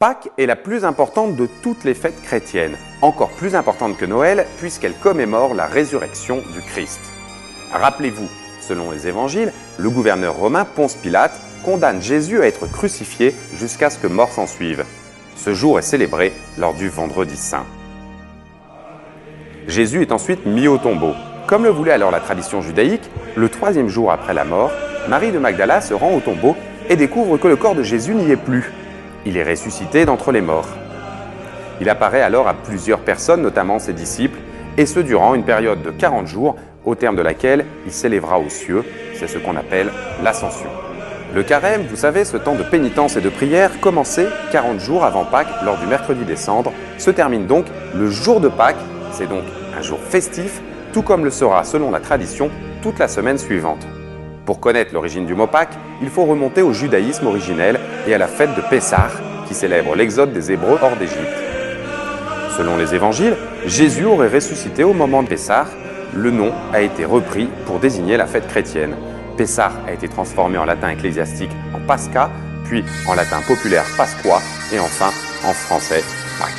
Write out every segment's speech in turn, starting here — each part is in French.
Pâques est la plus importante de toutes les fêtes chrétiennes, encore plus importante que Noël puisqu'elle commémore la résurrection du Christ. Rappelez-vous, selon les évangiles, le gouverneur romain Ponce Pilate condamne Jésus à être crucifié jusqu'à ce que mort s'ensuive. Ce jour est célébré lors du Vendredi Saint. Jésus est ensuite mis au tombeau. Comme le voulait alors la tradition judaïque, le 3e jour après la mort, Marie de Magdala se rend au tombeau et découvre que le corps de Jésus n'y est plus. Il est ressuscité d'entre les morts. Il apparaît alors à plusieurs personnes, notamment ses disciples, et ce durant une période de 40 jours, au terme de laquelle il s'élèvera aux cieux. C'est ce qu'on appelle l'ascension. Le carême, vous savez, ce temps de pénitence et de prière, commencé 40 jours avant Pâques, lors du mercredi des Cendres, se termine donc le jour de Pâques. C'est donc un jour festif, tout comme le sera, selon la tradition, toute la semaine suivante. Pour connaître l'origine du mot Pâques, il faut remonter au judaïsme originel et à la fête de Pessah, qui célèbre l'exode des Hébreux hors d'Égypte. Selon les évangiles, Jésus aurait ressuscité au moment de Pessah. Le nom a été repris pour désigner la fête chrétienne. Pessah a été transformé en latin ecclésiastique en Pascha, puis en latin populaire Pasqua et enfin en français Pâques.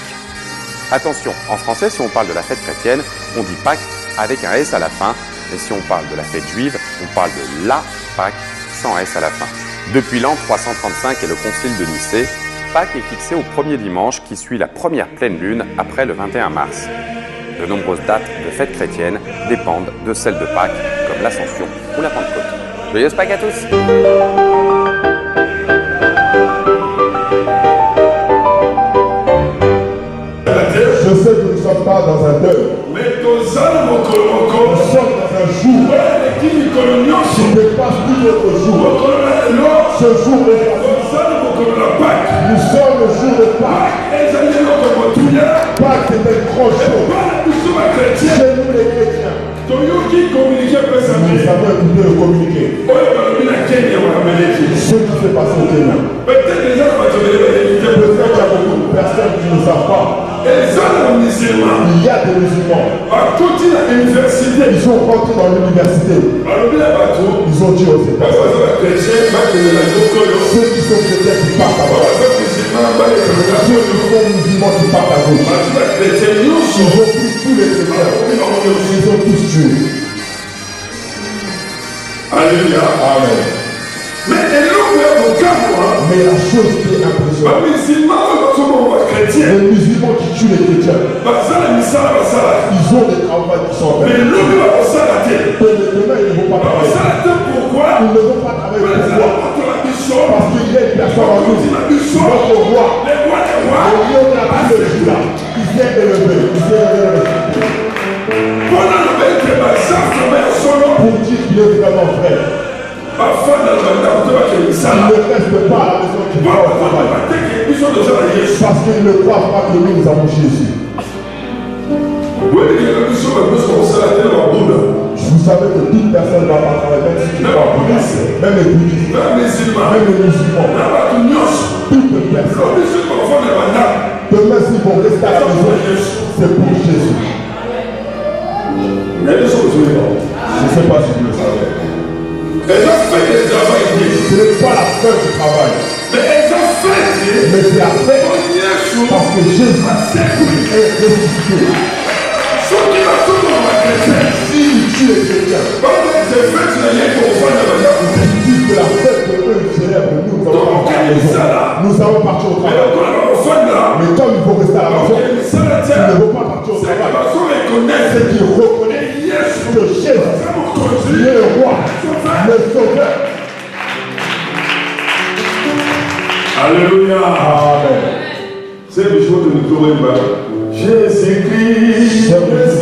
Attention, en français, si on parle de la fête chrétienne, on dit Pâques avec un S à la fin. Et si on parle de la fête juive, on parle de la Pâques sans S à la fin. Depuis l'an 335 et le concile de Nicée, Pâques est fixé au premier dimanche qui suit la première pleine lune après le 21 mars. De nombreuses dates de fêtes chrétiennes dépendent de celles de Pâques, comme l'Ascension ou la Pentecôte. Joyeuses Pâques à tous! Je sais que nous ne sommes pas dans un deuil. Nous sommes dans un jour qui dépasse tout autre jour. Ce jour est nous sommes le jour de Pâques. Pâques est un grand jour. Chez nous les chrétiens. Nous avons écouté le communiqué. Ce qui s'est passé au Kenya. Peut-être qu'il y a beaucoup de personnes qui ne savent pas. Il y a des musulmans. Ils sont rentrés dans l'université. Ils ont dit aux États. Ceux qui sont chrétiens qui partent à droite. Ceux qui sont musulmans qui partent à gauche. Ils ont pris tous les chrétiens. Ils ont tous tué. Alléluia. Amen. Mais la chose qui est impressionnante, les musulmans qui tuent les chrétiens, ils ont des travaux qui sont faits. Demain, ils ne vont pas travailler. Pourquoi? Ils ne vont pas travailler. Pourquoi? Parce qu'il y a une personne en nous. Notre roi, le lion de la vie de Juda, il vient élevé. Pour dire qu'il est vraiment vrai. Il ne reste pas à la maison qui va au travail. Parce qu'ils ne croient pas que nous avons Jésus. Vous savez que toute personne ne va pas travailler, même si tu crois en bouddhisme, même les bouddhistes, même les musulmans, toute personne. Demain, s'ils vont rester à la maison, c'est pour Jésus. Je ne sais pas si vous le savez. Ce n'est pas la fin du travail. Mais c'est la fin. Parce que Jésus est ressuscité. S'il tue les chrétiens, ils disent que la fête de eux célèbre, nous allons partir au travail. Mais comme ils vont rester à la maison, ils ne vont pas partir au travail. C'est qu'ils reconnaissent que Jésus est le roi, le sauveur. Alléluia. Amen. C'est le jour de nous trouver. Jésus-Christ. Je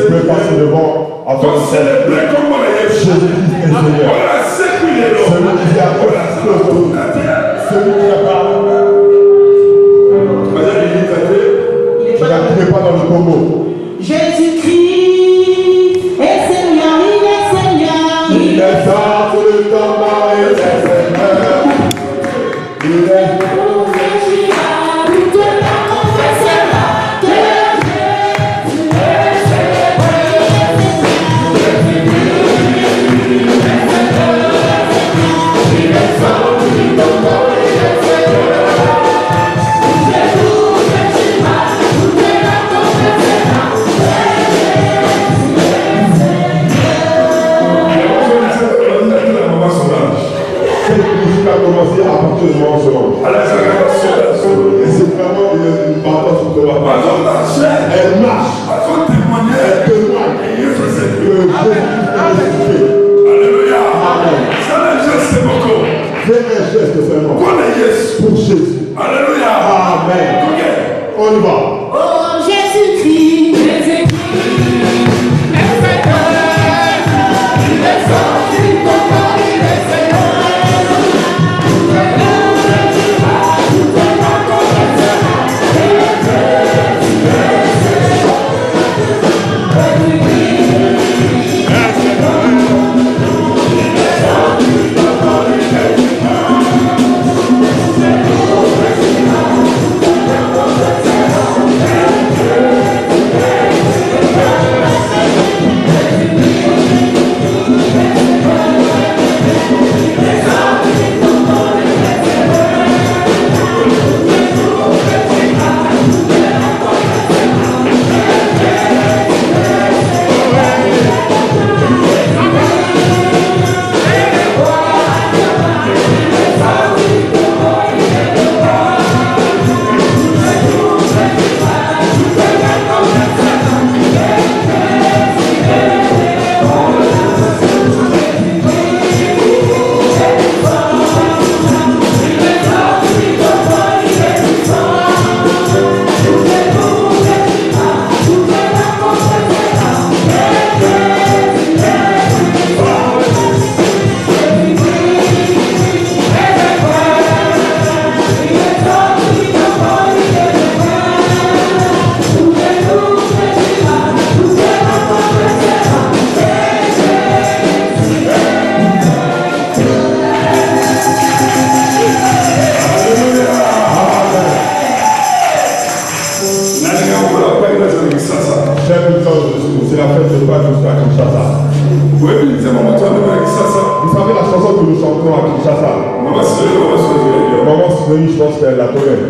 peux passer devant avant de célébrer comme Jésus-Christ est Seigneur. Celui qui a tout. Celui qui a parlé. Je n'arrive pas dans le Congo. Jésus-Christ est Seigneur, il est Seigneur. Il est sorti de ton mari, il est Seigneur. Il est Amen. Ok. On y va. Oh Jésus-Christ, Jésus-Christ, C'est la fête de Pâques jusqu'à Kinshasa. Vous savez la chanson que nous chantons à Kinshasa? Maman Sylvie, je pense qu'elle la connaît.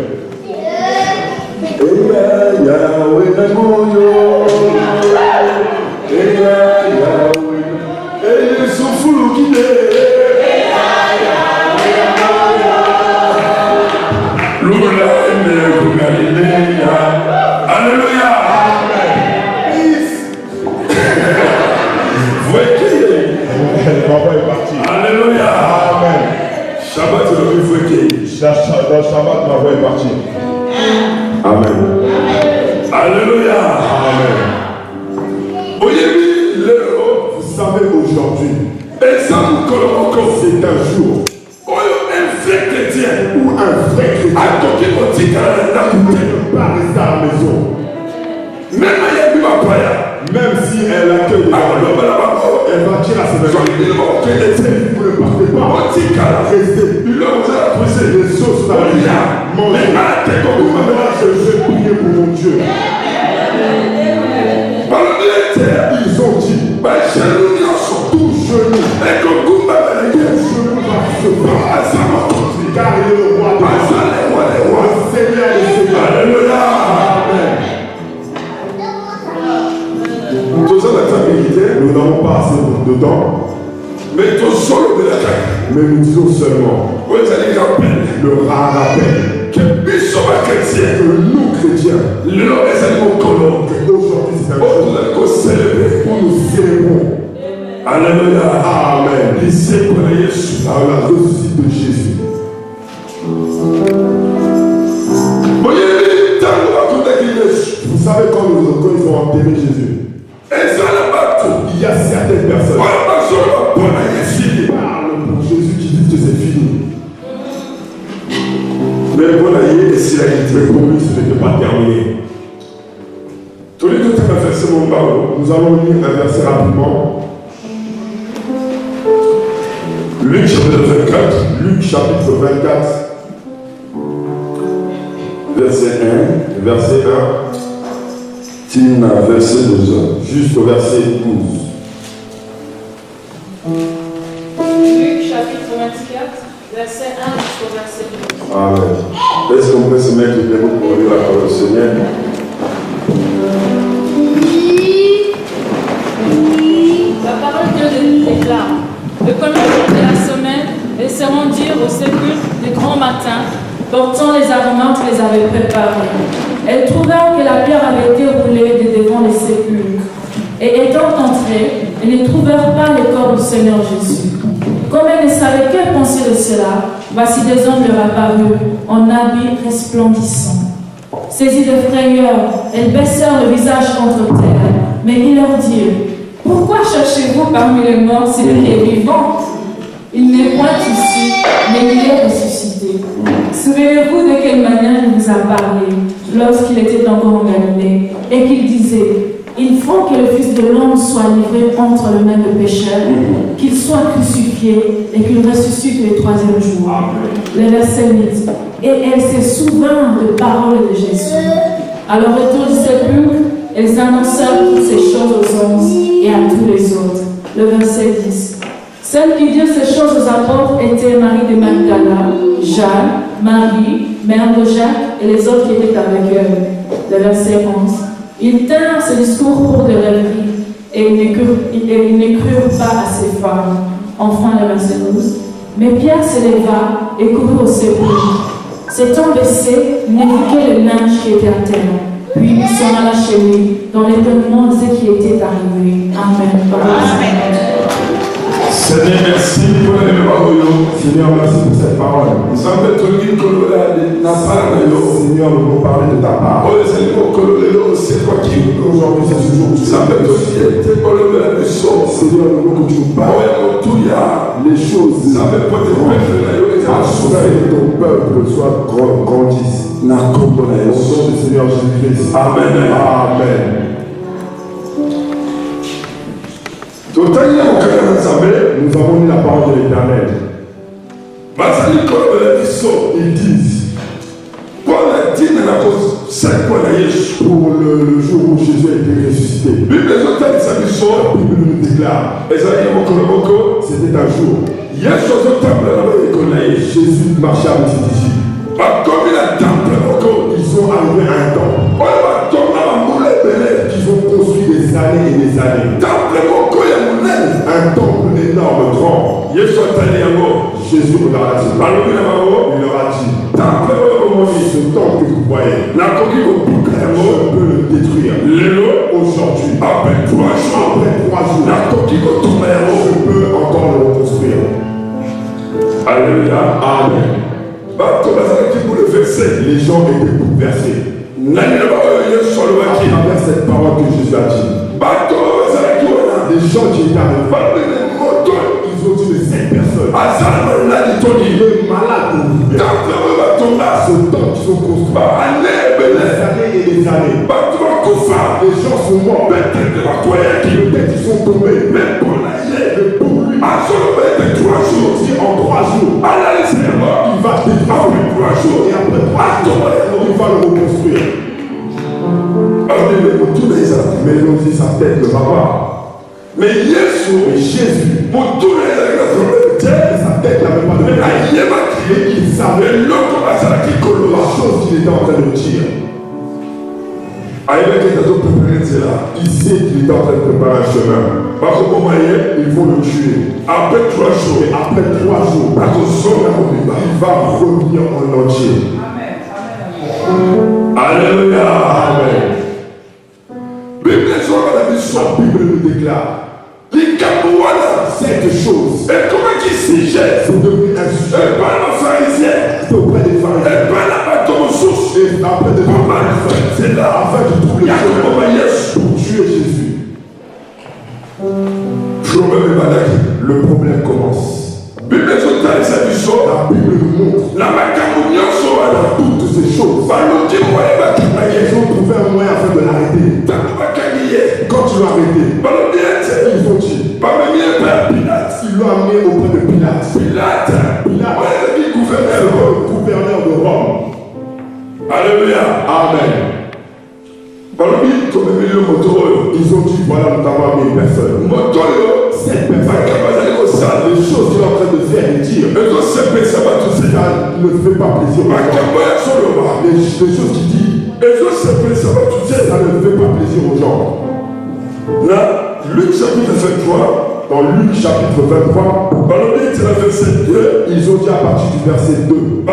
Alléluia. Papa est parti. Alléluia. Amen. Shabbat est le plus fouetté. Dans Shabbat, ma voix est partie. Amen. Alléluia. Amen. Vous savez aujourd'hui, c'est un jour où un vrai chrétien Où un vrai chrétien a toqué mon titre ne pas rester à la maison. Même si elle accueille elle va dire à ses maisons, vous ne partez pas, restez. Les choses arrivent. Maintenant, je vais prier pour mon Dieu. Ils ont dit, tout genou va se battre, car il est le roi de roi, le Seigneur des Seigneurs. Alléluia. Amen. Nous n'avons pas assez de temps, mais nous disons seulement le rappel que nous chrétiens, aujourd'hui c'est un jour où nous célébrons. Alléluia. Amen. La ressuscite de Jésus. Vous savez quand ils ont enterré Jésus, il y a certaines personnes qui parlent pour Jésus qui disent que c'est fini. Mais pour lui, ce n'était pas terminé. Nous allons lire un verset rapidement. Luc chapitre 24, verset 1, verset 12, jusqu'au verset 12. Luc chapitre 24, verset 1 jusqu'au verset 12. Amen. Est-ce qu'on peut se mettre debout pour lire la parole du Seigneur? La parole de Dieu déclare: le premier jour de la semaine, ils se rendirent au sépulcre du grand matin, portant les aliments qu'ils avaient préparés. Elles trouvèrent que la pierre avait été roulée de devant les sépulcres. Et étant entrées, elles ne trouvèrent pas le corps du Seigneur Jésus. Comme elles ne savaient que penser de cela, voici des hommes leur apparurent en habits resplendissants. Saisies de frayeur, elles baissèrent le visage contre terre. Mais il leur dit: pourquoi cherchez-vous parmi les morts celui qui est vivant? Il n'est point ici, mais il est ressuscité. Souvenez-vous de quelle manière il vous a parlé lorsqu'il était encore en Galilée et qu'il disait: il faut que le Fils de l'homme soit livré entre les mains de pécheurs, qu'il soit crucifié et qu'il ressuscite le troisième jour. Le verset 8. Et elle se souvint de paroles de Jésus. À leur retour du sépulcre, elles annoncèrent toutes ces choses aux 11 et à tous les autres. Le verset 10. Celles qui dirent ces choses aux apôtres étaient Marie de Magdala, Jeanne, Marie, mère de Jacques et les autres qui étaient avec eux. Le verset 11. Ils tinrent ce discours pour de rêveries et ils ne crurent pas à ces femmes. Enfin, le verset 12. Mais Pierre se leva et courut au sépulcre. S'étant baissé, il ne vit que le linge qui était à terre. Puis il s'en alla chez lui, dans l'étonnement de ce qui était arrivé. Amen. Seigneur, merci pour les paroles. Seigneur, merci pour cette parole. Seigneur, nous voulons parler de ta part. c'est toi qui Aujourd'hui, c'est ce jour où tu Seigneur, Seigneur, nous voulons que tu nous parles les choses afin que ton peuple soit grandisse. Au nom du Seigneur Jésus-Christ. Amen. Amen. Nous avons lu la parole de l'Éternel. Ils disent pour le jour où Jésus a été ressuscité. La Bible nous déclare c'était un jour. Jésus marchait avec ses disciples. Ils sont arrivés à un temple qu'ils ont construit des années et des années. Un temple énorme, grand. Jésus regarda il leur a dit ce temple que vous voyez, je peux le détruire. Aujourd'hui, après 3 jours, je peux encore le reconstruire. Alléluia. Amen. Les gens étaient bouleversés à travers cette parole que Jésus a dit. Les gens qui étaient arrivés, ils ont dit mais cette personne, le malade ouvert, ce temps qu'ils ont construit, des années et des années, les gens sont morts, peut-être ils sont tombés, mais pour lui, si en 3 jours, il va détruire, et après 3 jours, il va le reconstruire. Mais ils ont dit sa tête ne va pas. Mais Jésus, sa tête n'avait pas de tête. Et il savait la chose qu'il était en train de dire. Il sait qu'il est en train de préparer un chemin. Ils vont le tuer. Après 3 jours, Et après 3 jours, il va revenir en entier. Alléluia. Amen. La Bible nous déclare cette chose. Et comment qui s'y jette? C'est devenu un sujet. Et pas le pharisien. C'est auprès des pharisiens. Et pas la bâton source. Et après de C'est là. afin de trouver le chemin pour tuer Jésus. Le problème commence. La Bible nous montre toutes ces choses. Ils ont trouvé un moyen afin de l'arrêter. Quand tu l'as arrêté, ils ont dit, ils l'ont amené auprès de Pilate. Pilate, c'est le gouverneur de Rome. Alléluia. Amen. Ils ont dit, voilà, nous avons amené une personne. Cette personne, les choses qu'il est en train de faire et dire, ça ne fait pas plaisir aux gens. Les choses qu'il dit, ça ne fait pas plaisir aux gens. Luc chapitre 23. Dans Luc chapitre 23, ils ont dit à partir du verset 2,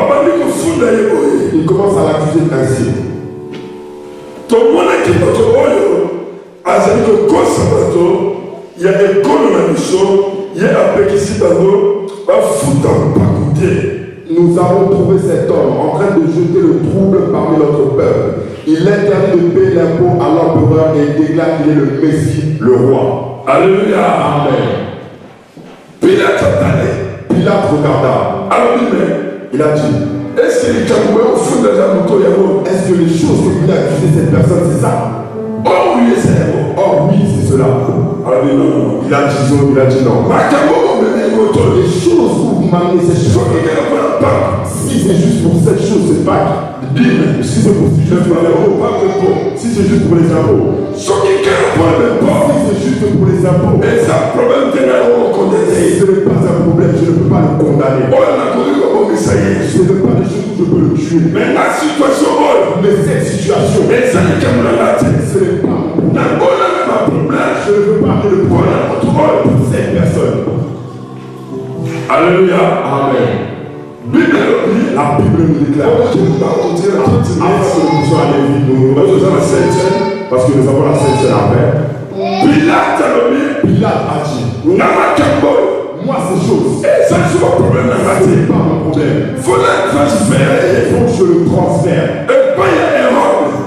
ils commencent à l'accuser ainsi. Nous avons trouvé cet homme en train de jeter le trouble parmi notre peuple Il interdit de payer l'impôt à l'empereur et il déclare qu'il est le Messie, le roi. Alléluia. Amen. Pilate regarda. Il a dit, est-ce que les choses que vous voulez accuser cette personne, c'est ça? Oh oui, c'est cela. Non. Il a dit non. Les choses où vous m'amenez, ces choses. Si c'est juste pour cette chose, c'est pas. Si c'est pour si juste pour les impôts. Si c'est juste pour les impôts. Si c'est juste pour les impôts. Ce n'est pas un problème, je ne peux pas le condamner. Ce n'est pas des choses où je peux le tuer. Mais cette situation, ce n'est pas mon problème. Je ne veux pas que le problème pour cette personne. Alléluia. Amen. La Bible nous déclare. Parce que nous avons la Sainte Seine après. Pilate a dit, moi ces choses, ce n'est pas mon problème. Il faut que je le transfère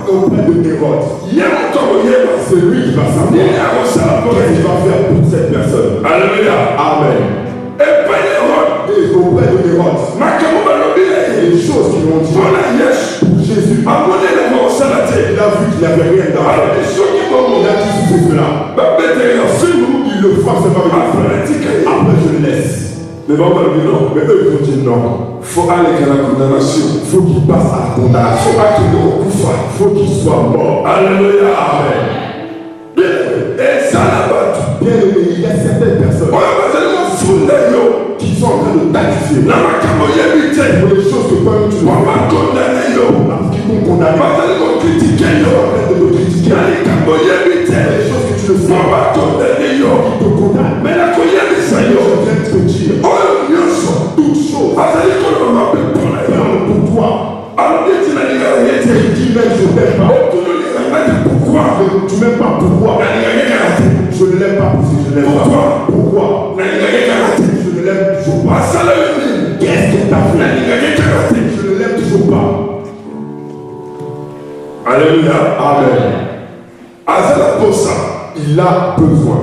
auprès de Hérode. C'est lui qui va savoir qu'est-ce qu'il va faire pour cette personne. Alléluia. Amen. Et auprès de Hérode, les choses qu'ils ont dit pour Jésus, il a vu qu'il n'y avait rien dans la vie. Il a dit c'est cela. Il le fera seulement avec la pratique. Après je le laisse. Mais eux ils ont dit non. Il faut qu'il passe à la condamnation. Il faut qu'il soit mort. Alléluia. Amen. Et bien aimé, il y a certaines personnes qui sont en train de t'accuser pour les choses que toi tu vois. Parce qu'ils t'ont condamné. Ils sont en train de te critiquer. Les choses que tu ne sais pas. Ils te condamnent. Mais je viens de te dire toutes choses. Ferme pour toi. Tu dis même je t'aime pas. Pourquoi? Tu m'aimes pas, pourquoi? Je ne l'aime pas parce que je l'aime pas. Pourquoi? Je ne l'aime toujours pas. Qu'est-ce qu'il t'a fait? Je ne l'aime toujours pas. Alléluia. Amen. Il a besoin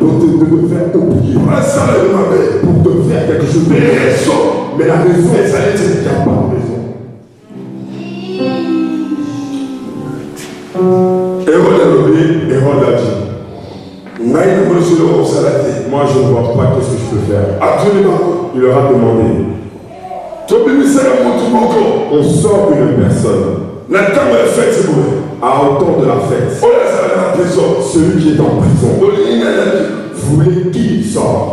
de te faire oublier, pour te faire quelque chose de raison. Mais la raison, il n'y a pas de raison. Hérode a dit, moi je ne vois pas qu'est-ce que je peux faire. Il leur a demandé, on sort une personne à autant de la fête. Celui qui est en prison, vous voulez qu'il sorte?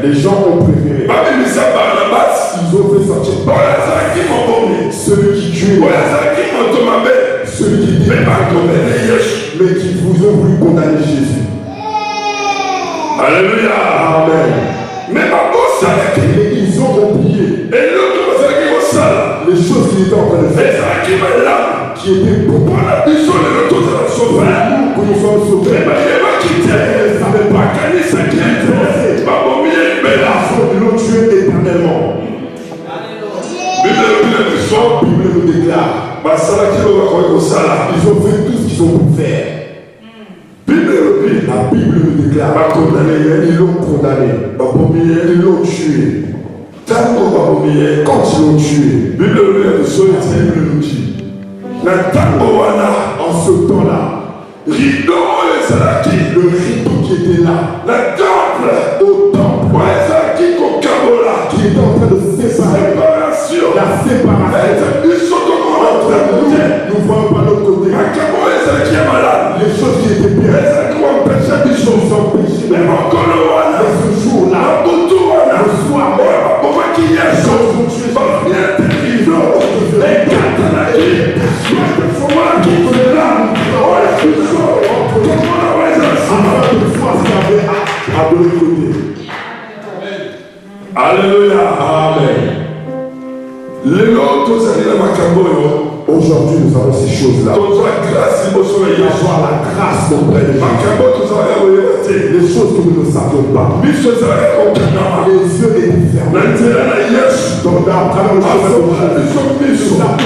Les gens ont préféré. Ils ont fait sortir celui qui tue, celui qui dit, mais qui vous ont voulu condamner Jésus. Alléluia. Amen. Et ils ont oublié les choses qu'il était en train de faire, qui étaient pour nous, que nous sommes sauvés. Ils ne savaient pas ils l'ont tué éternellement. La Bible nous déclare, ils ont fait tout ce qu'ils ont pu faire. La Bible nous déclare, ils l'ont condamné, ils l'ont tué. Quand ils l'ont tué, la Bible nous dit, en ce temps-là, le rideau qui était là, au temple, qui était en train de séparer, la séparation, nous voyons pas l'autre côté, les choses qui étaient bien, les choses empêchées, mais ce jour-là, le soir, les choses ont tué, Alléluia. Amen. Aujourd'hui, nous avons ces choses-là. Avoir la grâce auprès de Dieu. Les choses que nous ne savions pas. Les yeux étaient fermés. Dans la travers le chemin de Dieu, nous avons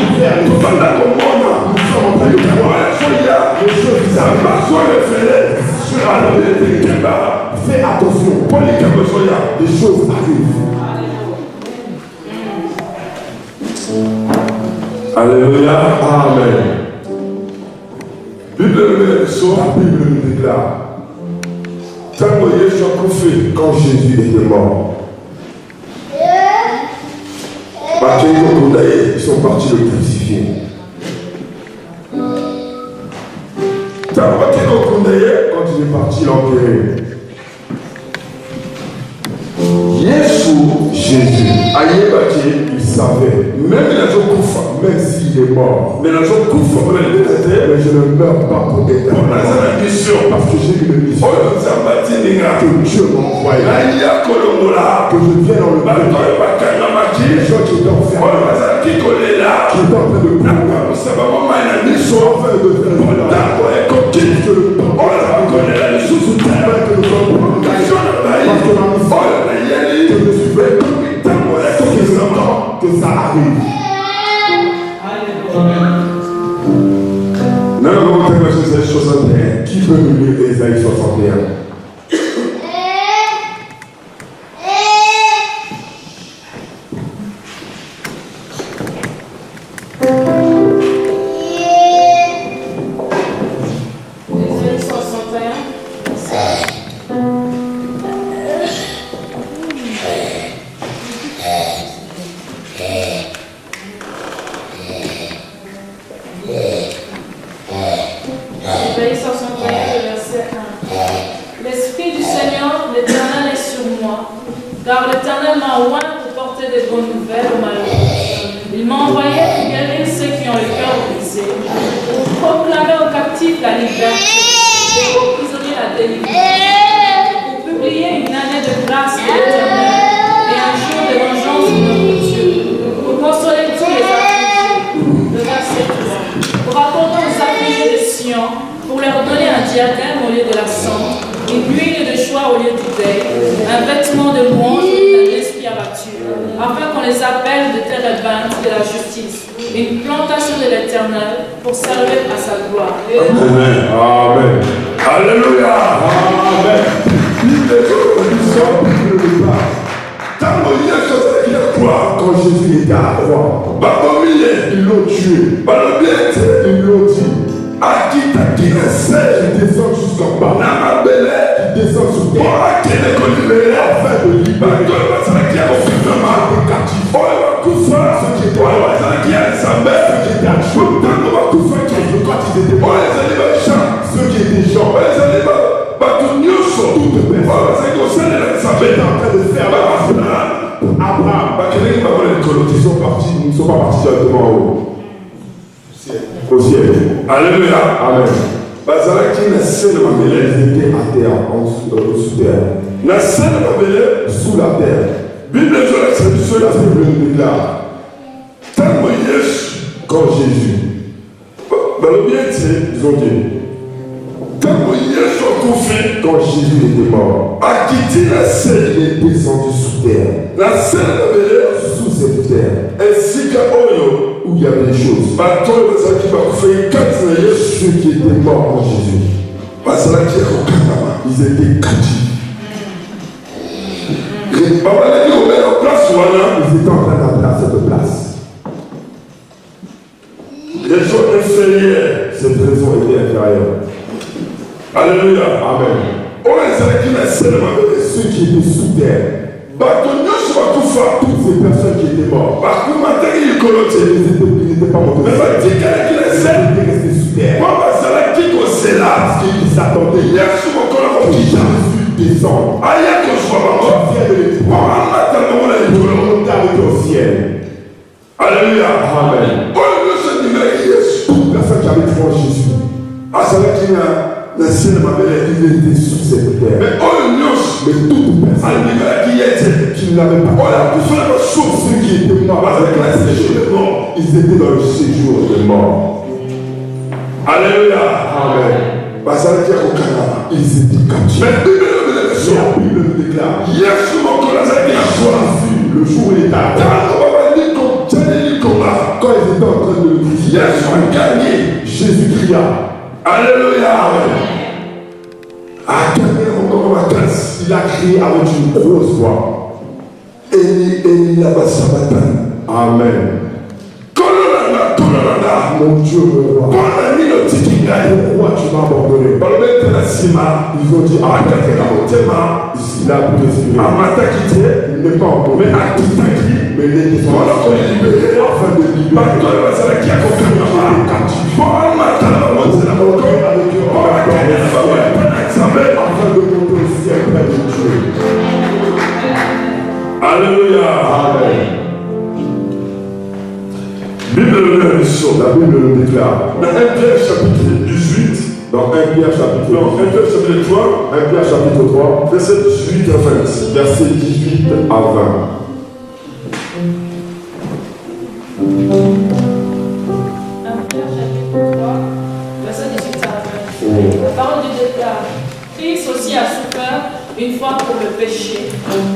Alléluia. Amen. La Bible nous déclare quand Jésus était mort, ils sont partis le crucifier. Quand il est parti l'enterrer, Jésus, il savait, même s'il est mort, mais je ne meurs pas pour être mort. Parce que j'ai une mission que Dieu m'a envoyé, que je vienne dans le monde. Les gens qui étaient enfermés, qui étaient en train de pleurer, afin de faire le malade, que le temps connaît la chose où tu que nous sommes parce que la mission que je suis fait, que ça arrive. Qui peut nous lire Ésaïe 61? Alléluia. Amen. Ils étaient à terre, sous la terre. La Bible nous déclare quand Jésus, ils ont dit, quand Jésus était mort, il est descendu sous terre. Sous cette terre, où il y avait des choses. Ceux qui étaient morts en Jésus, ils étaient captifs. Ils étaient en train d'appeler à cette place. Cette raison était inférieure. Alléluia. Amen. Ceux qui étaient sous terre, toutes ces personnes qui étaient mortes, ils n'étaient pas montés. Ils étaient restés sous terre. Parce qu'ils s'attendaient que Jésus descende. Pour monter avec au ciel. Alléluia. Amen. Toute personne qui avait cru en Jésus, il était sous cette terre. Mais toute personne qui ne l'avait pas ceux qui étaient morts, ils étaient dans le séjour des morts. Alléluia. Amen. Ils étaient captifs. Mais la Bible nous déclare Jésus, le jour où il est arrivé, quand ils étaient en train de le crucifier, Jésus cria. Alléluia. Il a crié avec une grosse voix. Amen. Mon Dieu me voit. Pourquoi tu m'as abandonné? Ils ont dit, ah, il a pu respirer. Il n'est pas encore. Mais il est descendu afin de libérer. Afin de monter au ciel près de Dieu. Alléluia. Amen. La Bible le déclare. Dans 1 Pierre chapitre 18. Dans 1 Pierre chapitre 3. 1 Pierre chapitre 3. 1 Pierre chapitre 3. Verset 18 à 20. Verset 18 à 20. La parole du déclare. Christ aussi a souffert une fois pour le péché,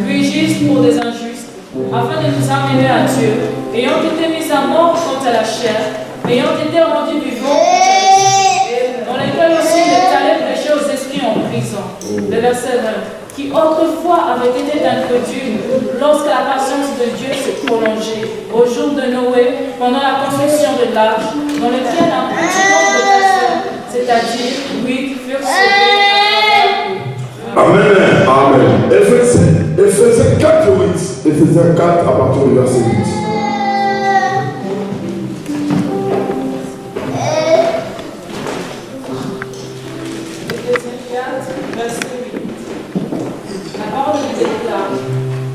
lui juste pour des injustes, afin de nous amener à Dieu, ayant été mis à mort contre la chair, ayant été rendu vivant, dans lesquels aussi il est allé prêcher aux esprits en prison. Le verset 20. Qui autrefois avait été introduit lorsque la patience de Dieu s'est prolongée au jour de Noé, pendant la construction de l'arche, dans lequel un petit nombre de personnes, c'est-à-dire 8, furent sauvées. Amen. Amen. Éphésiens 4, 8. Éphésiens 4 à partir du verset 8. Éphésiens 4, verset 8. La parole nous déclare.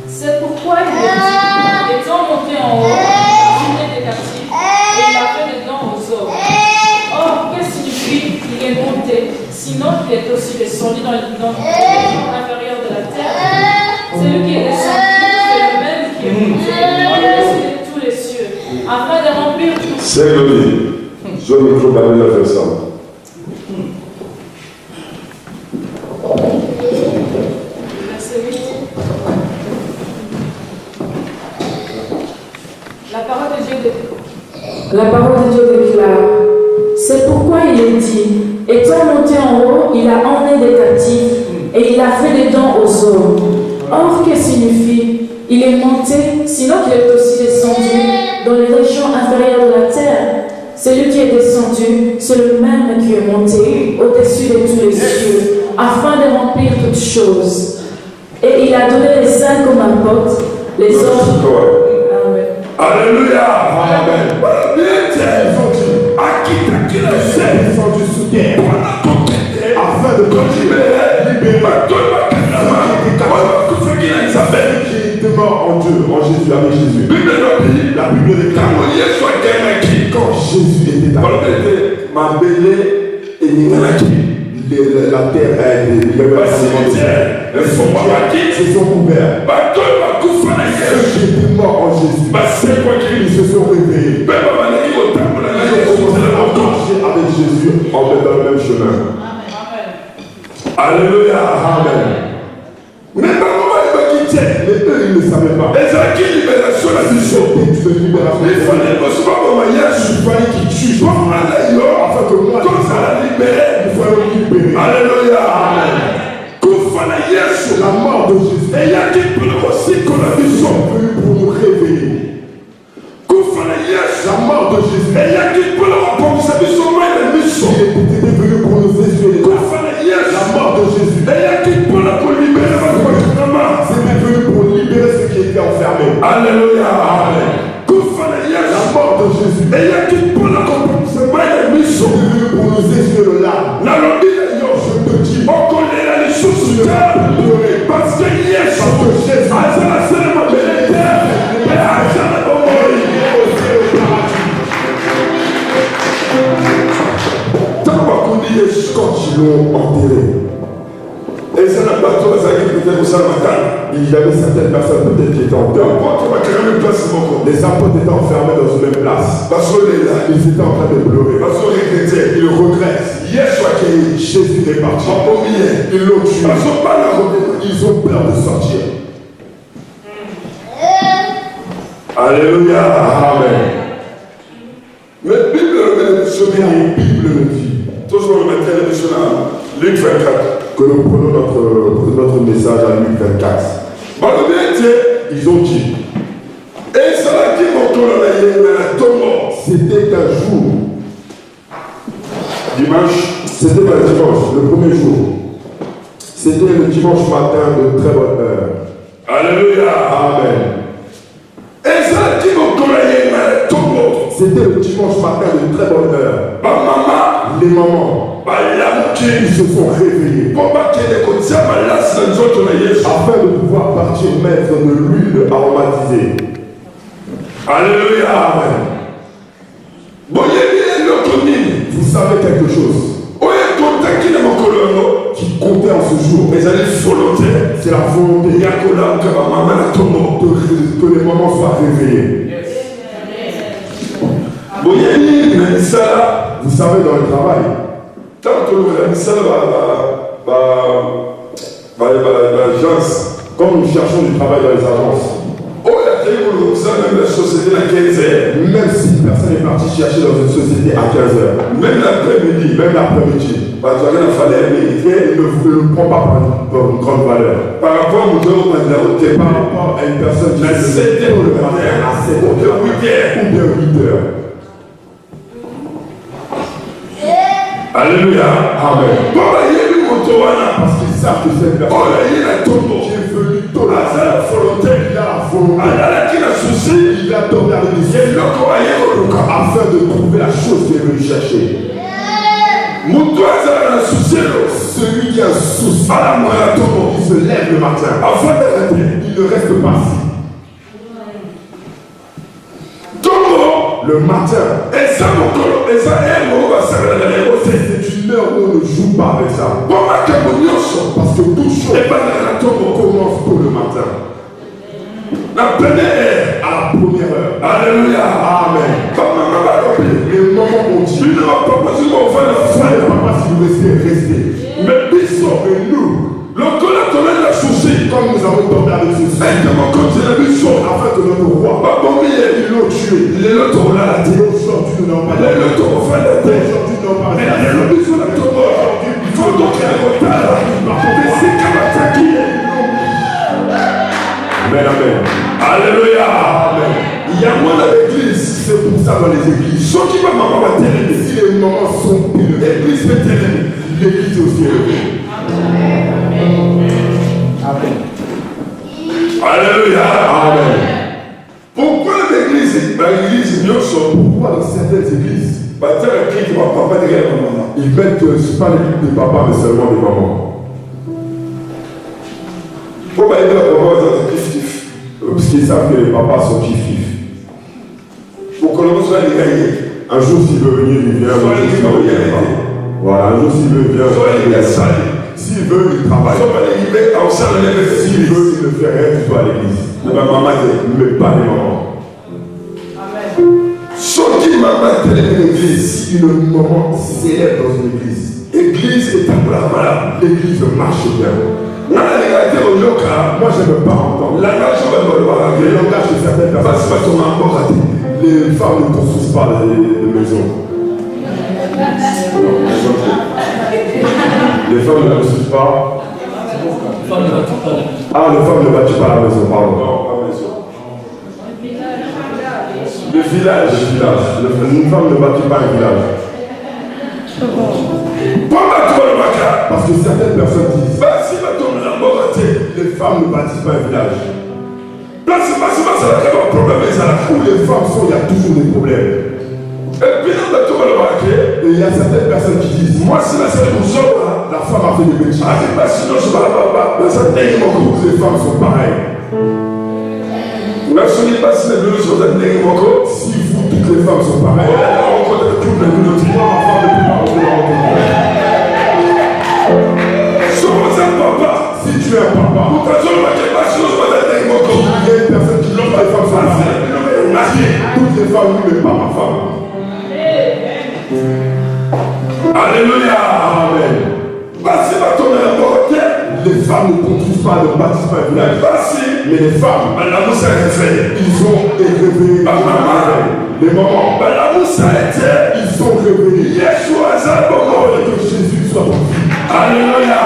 C'est pourquoi il est dit, étant monté en haut, il a jugé des captifs, et il a fait des dons aux hommes. Or, que signifie qu'il est monté, sinon qu'il est aussi descendu dans les régions inférieures de la terre? C'est lui qui est descendu, c'est le même qui est monté au-dessus de tous les cieux, afin de remplir tout. C'est glorieux. Je me trouve à la faire ça. Verset 8. La parole de Dieu déclare. C'est pourquoi il est dit, étant monté en haut, il a emmené des captifs et il a fait des dons aux hommes. Or, que signifie? Il est monté, sinon qu'il est aussi descendu dans les régions inférieures de la terre. Celui qui est descendu, c'est le même qui est monté au-dessus de tous les cieux, afin de remplir toutes choses. Et il a donné les uns comme apôtres, les autres. Amen. Alléluia. Amen. Ils sont du sous-terre afin de libérer qui était mort en Dieu, en Jésus, avec Jésus. La Bible déclare quand Jésus était à ma belle et la terre a été libérée. Se sont couverts. Ceux qui étaient morts en Jésus, ils se sont réveillés. Ils ont commencé à marcher avec Jésus en mettant le même chemin. Alléluia. Amen. Mais eux, ils ne savaient pas. Et c'est qui libération la vision. Il fallait qu'ils tuent afin que moi, il fallait me libérer. Alléluia. Amen. La mort de Jésus. Et il y a qui peut aussi qu'on a vision pour nous réveiller. La mort de Jésus. Et il y a qui peut le rapporter sa vision, mais la mission. Il était venu pour nous essuyer. La mort de Jésus. Et il y a qui peut le libérer. C'était venu pour libérer ceux qui étaient enfermés. Alléluia. Amen. La mort de Jésus. Et il y a qui peut le compenser, mais la mission. Il est venu pour nous essuyer le larme. La lobby, je te dis, on connaît la mission sur terre. Parce que Jésus a la cérémonie de terre. Et a jamais mourir. Quand ils l'ont enterré, et c'est la bateau qui était au Salamacan. Il y avait certaines personnes peut-être qui étaient en dehors. Les apôtres étaient enfermés dans une même place. Ils étaient en train de pleurer. Ils regrettent. Jésus est parti. Ils l'ont tué. Ils ont peur de sortir. Alléluia. Amen. Mais la Bible le dit. Toujours le matin, Luc 24. Que nous prenons notre message à Luc 24. Ils ont dit. Et ça a dit mon corps, C'était un jour. Dimanche. C'était un dimanche, le premier jour. C'était le dimanche matin de très bonne heure. Alléluia. Amen. C'était le dimanche matin de très bonne heure. Les mamans, ils se sont réveillés afin de pouvoir partir mettre de l'huile aromatisée. Alléluia. Amen. Vous savez quelque chose qui comptait en ce jour. C'est la volonté que les mamans soient réveillées. Vous savez, dans le travail, quand nous cherchons du travail dans les agences, même si personne n'est parti chercher dans une société à 15h, même l'après-midi, il ne le prend pas pour une grande valeur. Par rapport à une personne qui se lève le matin à 7h ou bien 8h. Alléluia. Amen. Parce qu'ils savent que cette personne qui est venue tôt, il a la volonté, il a tombé avec des yeux afin de trouver la chose qu'il est venu chercher. Celui qui a un souci, il se lève le matin. Il ne reste pas assis. Le matin, c'est une heure où on ne joue pas avec ça. Parce que toute chose commence tôt le matin. À la première heure. Alléluia. Amen. Les mamans ont dit, papa, si vous restez. Mais nous, comme nous avons tombé avec ceci, afin que notre roi, ils l'ont tué. Aujourd'hui, nous n'avons pas de Amen. Alléluia. Amen. Il y a moins dans l'église. C'est pour ça dans les églises. Si les mamans sont élevées, l'église est élevée. L'église est aussi élevée. Amen. Alléluia. Amen. Pourquoi l'église pourquoi dans certaines églises ils mettent pas l'équipe des papas mais seulement des mamans? Parce qu'ils savent que les papas sont kiff-kiff. Un jour s'il veut venir, il vient. Voilà, un jour s'il veut, il vient. S'il veut, il travaille. S'il veut, il ne fait rien du tout à l'église. Mais pas les mamans. Si une maman s'élève dans une église, l'église marche bien. Moi, je n'aime pas entendre. Le langage de certaines personnes. Les femmes ne construisent pas de maisons. Les femmes ne construisent pas. Ah, les femmes ne bâtissent pas la maison, pardon. Le village. Une femme ne bâtit pas un village. Parce que certaines personnes disent les femmes ne bâtissent pas un village. Où les femmes sont, il y a toujours des problèmes. Et il y a certaines personnes qui disent moi, si la femme a fait des bêtises. Toutes les femmes sont pareilles. Si vous, toutes les femmes sont pareilles, moi, ma femme ne peut pas si tu es un papa, il y a une personne qui dit que les femmes sont pareilles. Toutes les femmes, oui, mais pas ma femme. Alléluia. Amen. Les femmes ne construisent pas, ne bâtissent pas un village. Mais les femmes, ils ont été réveillés. Les mamans, ils sont réveillés. Que Jésus soit ton fils. Alléluia.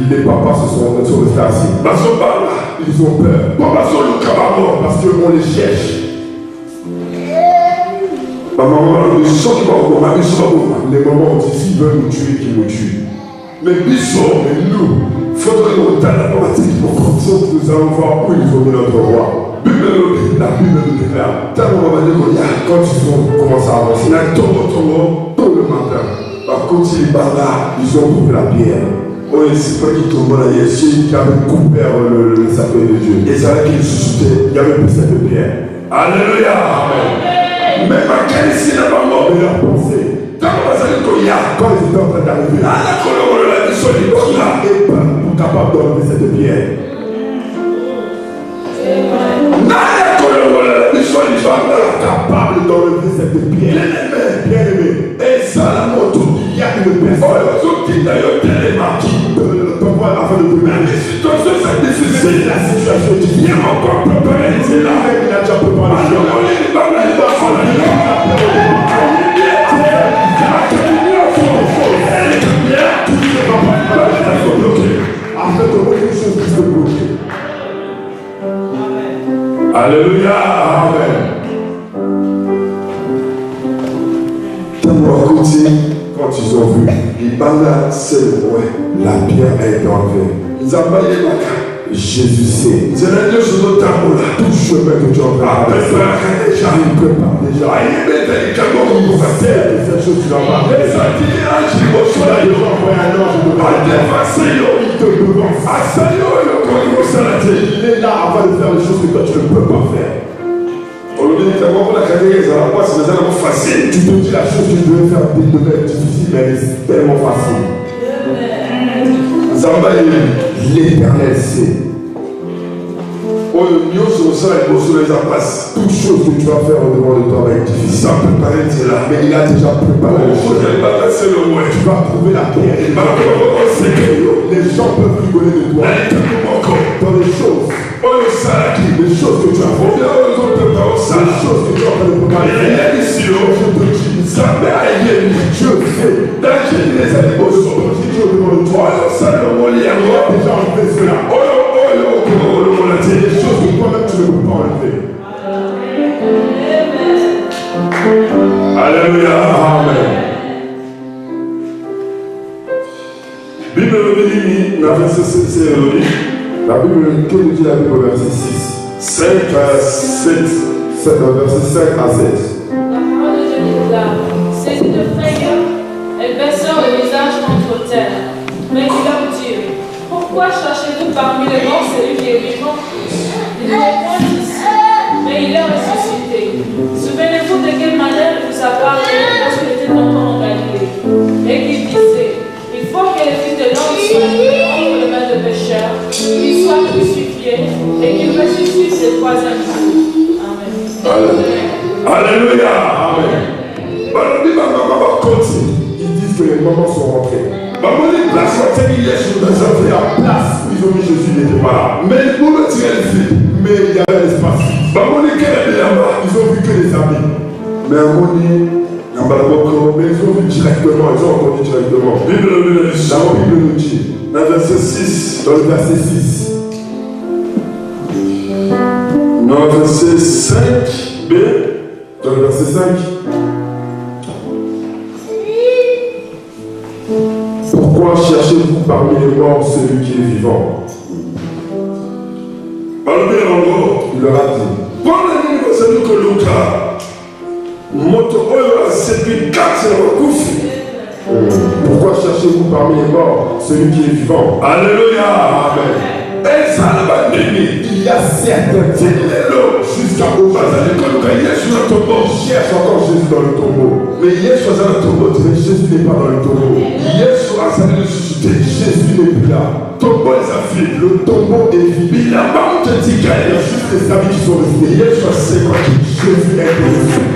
Les papas se sont restés assis. ils ont peur. Parce qu'on les cherche. Les moments où s'ils veulent nous tuer, qu'ils nous tuent. Mais nous, il faudrait nous allons voir où ils ont mis notre roi. La Bible nous déclare. Quand ils ont commencé à avancer, tôt le matin, ils ont trouvé la pierre. Oh, c'est pas qu'il tombe là, il y a celui qui avait couvert le sapin de Dieu. Et c'est là qu'il suscitait, il y avait plus cette pierre. Alléluia. Amen. Mais ma qualité n'a pas mort. Mais leur pensée, quand ils étaient en train d'arriver, ils sont capables d'enlever cette pierre. Ils sont capables d'enlever cette pierre. Bien-aimé. Et ça, la moto, il y a une personne qui t'envoie afin de te mettre. C'est la situation difficile. Il a encore préparé. C'est là. Il a déjà préparé. Alléluia. Amen. Quand ils ont vu, la pierre a été enlevée. Jésus sait. Tout chemin que tu as prépare déjà. Il prépare déjà. Il sait que cette chose tu vas pas. Il a déjà envoyé un ange de devance. Il te devance. Il est là avant de faire les choses que toi tu ne peux pas faire. Tu te dis la chose que tu devais faire devait être difficile, mais elle est tellement facile. L'Éternel sait. Toute chose que tu vas faire au devant de toi va être difficile. Mais il a déjà préparé les choses. Tu vas trouver la pierre. Les gens peuvent rigoler de toi. Dans les choses. Les choses que tu as fait. Les choses que tu as fait de préparer. Je te dis, Dieu sait. Dieu devant le toi. Il a déjà enlevé cela. C'est des choses que toi-même tu ne peux pas enlever. Alléluia. Amen. Bible la Bible, que nous dit la Bible au verset 6 5 à 7. Verset 5 à 7. La parole de Dieu déclare, saisie de frayeur, elle baissa le visage contre terre. Mais il leur dit, pourquoi cherchez-vous parmi les morts celui qui est vivant? Il n'est point ici, mais il est ressuscité. Souvenez-vous de quelle manière il vous a parlé lorsqu'il était encore en Galilée, et qu'il disait, il faut que les fils de l'homme soient livrés entre les mains de pécheurs, qu'ils soient crucifiés et qu'ils ressuscitent le troisième jour. Amen. Alléluia. Amen. Ils disent que les mamans sont rentrés. La place où ils ont mis Jésus n'était pas là. Mais il y avait l'espace. Ils ont vu que les amis. Mais ils ont vu directement. Ils ont entendu directement. La Bible nous dit dans le verset 6. Dans le verset 6. Dans le verset 5b. Dans le verset 5. Pourquoi cherchez-vous parmi les morts celui qui est vivant? Il leur a dit. Pourquoi cherchez-vous parmi les morts celui qui est vivant? Alléluia. Amen. Il y a certains jusqu'à aujourd'hui cherchent encore Jésus dans le tombeau. Mais Jésus n'est pas dans le tombeau. Jésus n'est plus là. Le tombeau est vide. Il y a juste les amis qui sont restés. Jésus est ressuscité.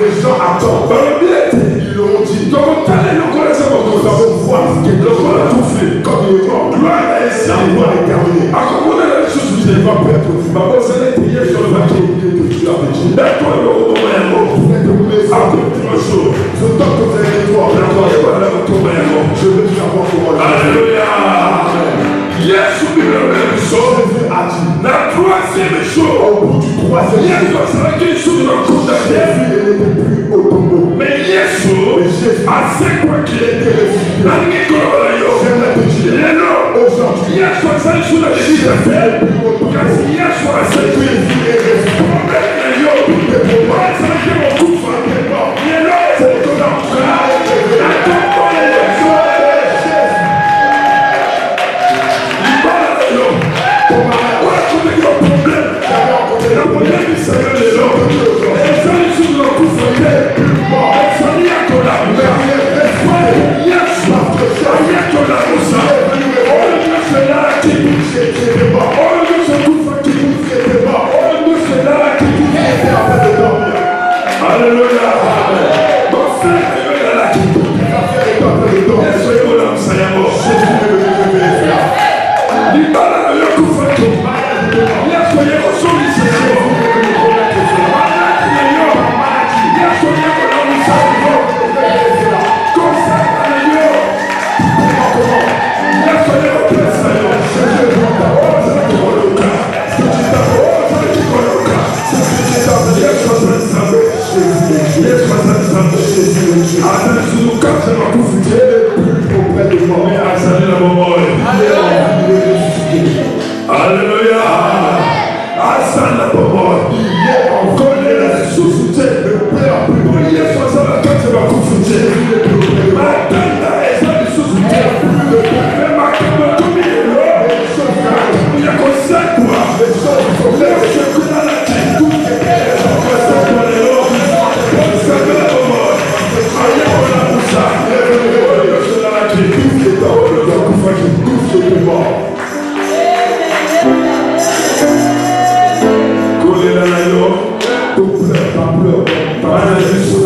Les gens attendent. Ils l'ont dit. Nous allons voir ce qu'il a tout fait. Comme il est mort. La gloire est terminée. Il va perdre. Prier sur le bateau que tu as dit. Je donne que vous avez des je vais savoir comment. Alléluia. Il y passé Yesu azalaki lisusu na nkunda te. Jésus n'était plus au tombeau. Mais Yesu asekwaki nalingi koloba yo lelo Yesu azali lisusu na likita te kasi Yesu asekwi problème na yo azalaki mokufa lelo ekonamuka atombole Yesu libala lelo wakomeki ba problème na problème isaka lelo ezali lisusu na kufa te ezali ya kolamuka Yesu ayakolamusa oyo nyonso elaki oyo nyonso ekufaki oyo nyonso elaki alleluya bofere yo elalaki Yesu ekolamusa yango libala na yo ekufaki Yesu ayekosolisa yango maladi na yo Yesu ayekolamusa yango kosala na yo Yesu ayekopesa yo ozalaki koluka ozalaki koluka Yesu azali Nzambe Yesu azali Nzambe azali sunu kati bakufi te mais azali na bomoi alleluya azali na bomoi kolela lisusu te po Yesu azali kati bakufi te matanda eza lisusu te me makambo ekomi lelo ya kosekwa yosekunalaki kosekwa lelo osepela bomoi ayekolamusa oyo yoselalaki oyo zakufaki kolela na yo bana biso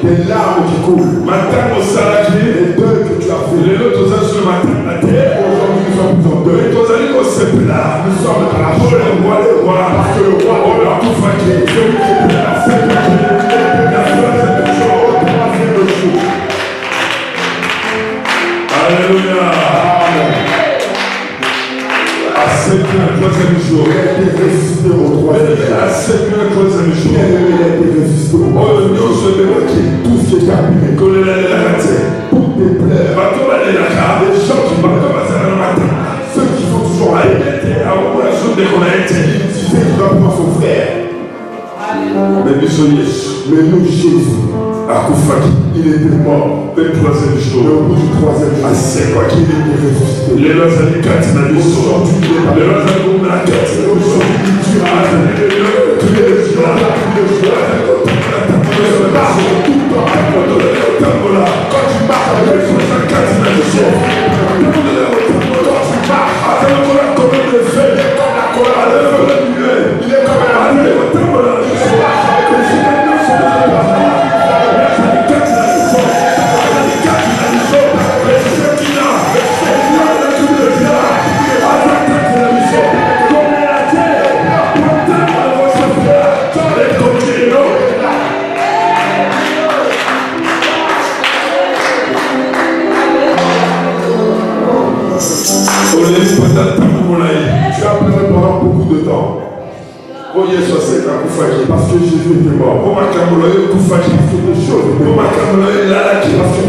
des larmes qui coulent. matango osalaki Les deuils que tu as fait. lelo tozali so matanga te Aujourd'hui, nous sommes en deuil. tozali kosepela Nous sommes dans la pour joie. le roi des rois Parce que le roi oyo akufaki celui qui est là, c'est lui qui est na troisième jour au troisième jour. alléluia asekwi na troisième jour Il a été ressuscité au troisième jour. asekwi na troisième jour Bien-aimé, il a été ressuscité au oyo troisième jour. nyonso ebebaki Tout ce qui est abîmé, kolelelelaka te toutes tes pleurs, bato balelaka bato bazala na matanga ceux qui sont toujours là, ayebi ete akokola so ndeko na ye te ils disaient qu'il va prendre son frère. me biso yesu Mais nous, Jésus, akufaki il était mort. le troisième Mais jour au bout du troisième jour, asekwaki il était ressuscité. lelo azali kati na biso lelo azali komona kati na biso azali lelo azali kotambola kotambola yesu aza kati na biso azali kola kolone de fe azali kola due azali kotambola na biso esika nyonso azali kati na biso azali kati na biso esekina Tu as pleuré pendant beaucoup de temps. Parce que Jésus était mort. Parce que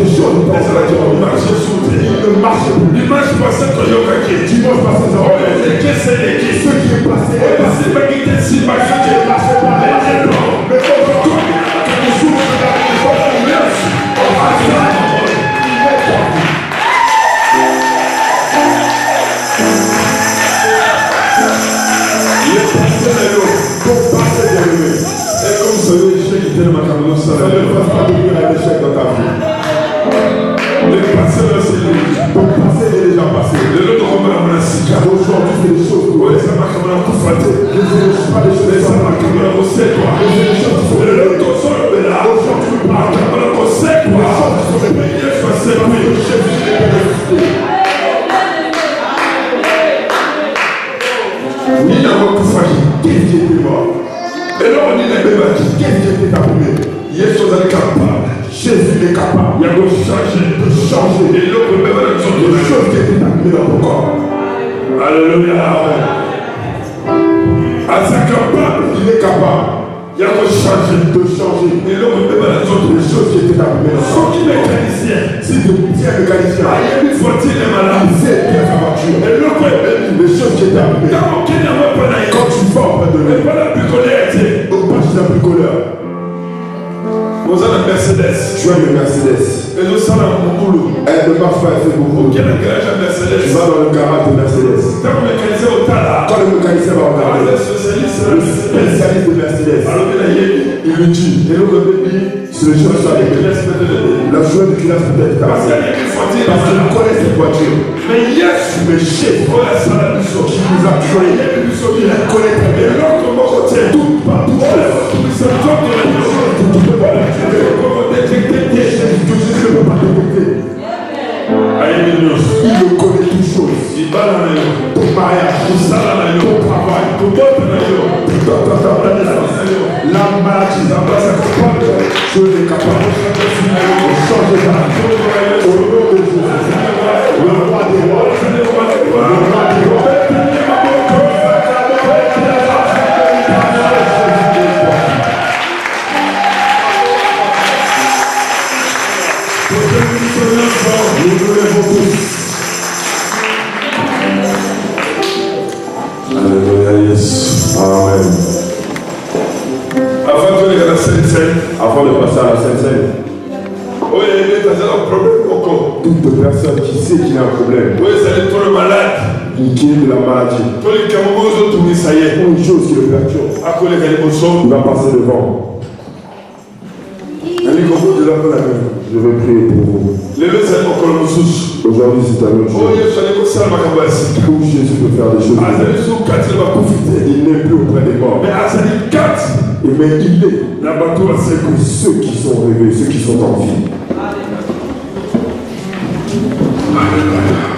des choses étaient mortes. Parce que des choses étaient mortes. Il ne marche plus. Dimanche passé, Dimanche passé, nous avons fait. Ce qui est passé est passé. Ce qui ne marchait pas est passé. Mais aujourd'hui, nous souffrons de la Ça ne va pas devenir un échec dans ta vie. le passé, Ton passé est déjà passé. Aujourd'hui, c'est des choses que ouais, ça m'a comme un coup fraté. je ne sais pas des choses Ça m'a qui comme un recette, quoi. des choses qui sont Le ton sol, le là. aujourd'hui, Comme un recette, quoi. Mais il est facile, oui. Il y a un coup fraté. Qu'est-ce qui était mort? Et là, on dit les bébés. Qu'est-ce qui était appelé? Yesu est capable. Jésus est capable Il y a de changer. de changer Et l'autre bébé, ils sont les choses qui étaient appelées dans ton corps. Alléluia. À sa capable. Il est de changer les choses qui étaient arrivées. Si tu tiens mécanicien, il sait bien sa voiture. Les choses qui étaient arrivées. Quand tu vas auprès de lui, au pas chez un bricoleur. Tu as une Mercedes. Elle ne marche pas, elle fait beaucoup. Tu vas dans le garage de Mercedes. Quand le mécanicien va regarder, le spécialiste de Mercedes, il lui dit, c'est le jour sur la joie de classe peut-être parce qu'il connaît cette voiture. Mais chef, qui nous a créé, il connaît très bien. Tout partout. Il le connaît toutes choses. Ton mariage, ton travail, la maladie, je suis capable de changer ta vie. Au nom de Jésus, le roi des rois, le roi des rois. Avant de passer à la Sainte-Seine, toute personne qui sait qu'il y a un problème, qui est de la maladie, ou une chose qui le perturbe, il va passer devant. Je vais prier pour vous. Aujourd'hui, c'est un autre jour où Jésus peut faire des choses. Il n'est plus auprès des morts. Mais il est là-bas pour ceux qui sont rêvés, ceux qui sont en vie. Alléluia.